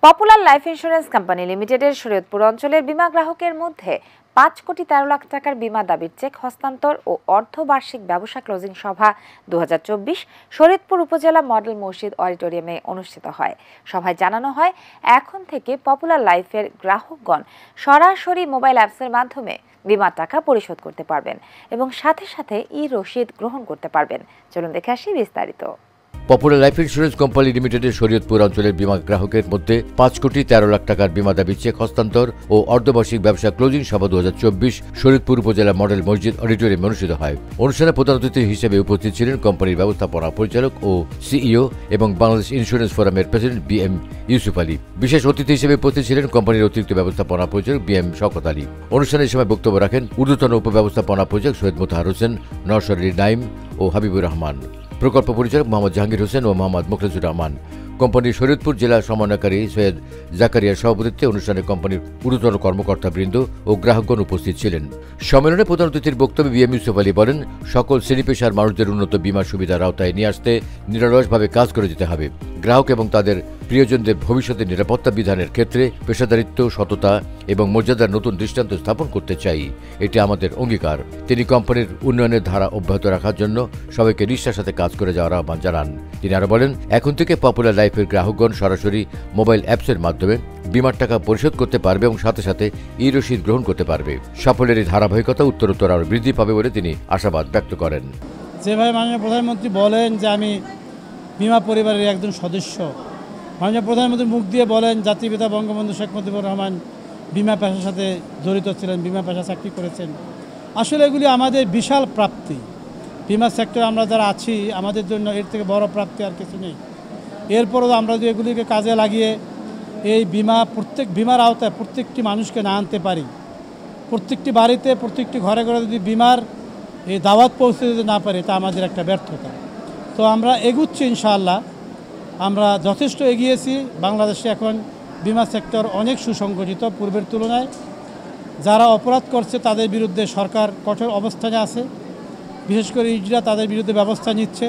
Popular life insurance company লিমিটেডের শরীয়তপুর অঞ্চলের বীমা গ্রাহকের মধ্যে ৫,১৩,০০,০০০ টাকার বীমা দাবির চেক হস্তান্তর ও অর্ধবার্ষিক ব্যবসা ক্লোজিং সভা ২০২৪ শরীয়তপুর উপজেলা মডেল মসজিদ অডিটোরিয়ামে অনুষ্ঠিত হয়। সভায় জানানো হয়, এখন থেকে পপুলার লাইফের গ্রাহকগণ সরাসরি মোবাইল অ্যাপসের মাধ্যমে বীমার টাকা পরিশোধ করতে পারবেন এবং সাথে সাথে রসিদ গ্রহণ করতে পারবেন। চলুন দেখে আসি বিস্তারিত। পপুলার লাইফ ইন্স্যুরেন্স কোম্পানি লিমিটেডের শরীয়তপুর অঞ্চলের বীমা গ্রাহকের মধ্যে ৫,১৩,০০,০০০ টাকার বীমা দাবি চেক হস্তান্তর ও অর্ধবার্ষিক ব্যবসা ক্লোজিং সভা ২০২৪ শরীয়তপুর উপজেলা মডেল মসজিদ অডিটোরিয়ামে অনুষ্ঠিত হয়। অনুষ্ঠানে প্রধান অতিথি হিসেবে উপস্থিত ছিলেন কোম্পানির ব্যবস্থাপনা পরিচালক ও সিইও এবং বাংলাদেশ ইন্স্যুরেন্স ফোরামের প্রেসিডেন্ট বিএম ইউসুফ আলী। বিশেষ অতিথি হিসেবে উপস্থিত ছিলেন কোম্পানির অতিরিক্ত ব্যবস্থাপনা পরিচালক বিএম শওকত আলী। অনুষ্ঠানের সময় বক্তব্য রাখেন ঊর্ধ্বতন উপব্যবস্থাপনা পরিচালক সৈয়দ মোতাহার হোসেন, নওশরী নাইম ও হাবিবুর রহমান, প্রকল্প পরিচালক মোহাম্মদ জাহাঙ্গীর হোসেন ও মোহাম্মদ মুখলেসুর রহমান। কোম্পানির শরীয়তপুর জেলা সমন্বয়কারী সৈয়দ জাকারিয়ার সভাপতিত্বে অনুষ্ঠানে কোম্পানির ঊর্ধ্বতন কর্মকর্তাবৃন্দ ও গ্রাহকগণ উপস্থিত ছিলেন। সম্মেলনে প্রধান অতিথির বক্তব্যে বিএম ইউসুফ আলী বলেন, সকল শ্রেণী পেশার মানুষদের উন্নত বীমা সুবিধার আওতায় নিয়ে আসতে নিরলসভাবে কাজ করে যেতে হবে। গ্রাহক এবং তাদের প্রিয়জনদের ভবিষ্যতের নিরাপত্তা বিধানের ক্ষেত্রে পেশাদারিত্ব, সততা এবং মর্যাদার নতুন দৃষ্টান্ত স্থাপন করতে চাই। এটি আমাদের অঙ্গীকার। তিনি কোম্পানির উন্নয়নের ধারা অব্যাহত রাখার জন্য সবাইকে নিষ্ঠার সাথে কাজ করে যাওয়ার আহ্বান জানান। তিনি আরও বলেন, এখন থেকে পপুলার লাইফের গ্রাহকগণ সরাসরি মোবাইল অ্যাপসের মাধ্যমে বীমার টাকা পরিশোধ করতে পারবে এবং সাথে সাথে রসিদ গ্রহণ করতে পারবে। সাফল্যের এই ধারাবাহিকতা উত্তরোত্তর আরও বৃদ্ধি পাবে বলে তিনি আশাবাদ ব্যক্ত করেন। যেভাবে মাননীয় প্রধানমন্ত্রী বলেন যে আমি বীমা পরিবারের একজন সদস্য, মাননীয় প্রধানমন্ত্রী মুখ দিয়ে বলেন জাতির পিতা বঙ্গবন্ধু শেখ মুজিবুর রহমান বীমা পেশার সাথে জড়িত ছিলেন, বীমা পেশা চাকরি করেছেন। আসলে এগুলি আমাদের বিশাল প্রাপ্তি। বীমা সেক্টরে আমরা যারা আছি, আমাদের জন্য এর থেকে বড় প্রাপ্তি আর কিছু নেই। এরপরও আমরা যদি এগুলিকে কাজে লাগিয়ে এই বীমার আওতায় প্রত্যেকটি মানুষকে না আনতে পারি, প্রত্যেকটি বাড়িতে প্রত্যেকটি ঘরে ঘরে যদি বীমার এই দাওয়াত পৌঁছে দিতে না পারি, তা আমাদের একটা ব্যর্থতা। তো আমরা এগুচ্ছি ইনশাআল্লাহ। আমরা যথেষ্ট এগিয়েছি। বাংলাদেশে এখন বীমা সেক্টর অনেক সুসংগঠিত পূর্বের তুলনায়। যারা অপরাধ করছে তাদের বিরুদ্ধে সরকার কঠোর অবস্থানে আছে, বিশেষ করে ইডিরা তাদের বিরুদ্ধে ব্যবস্থা নিচ্ছে।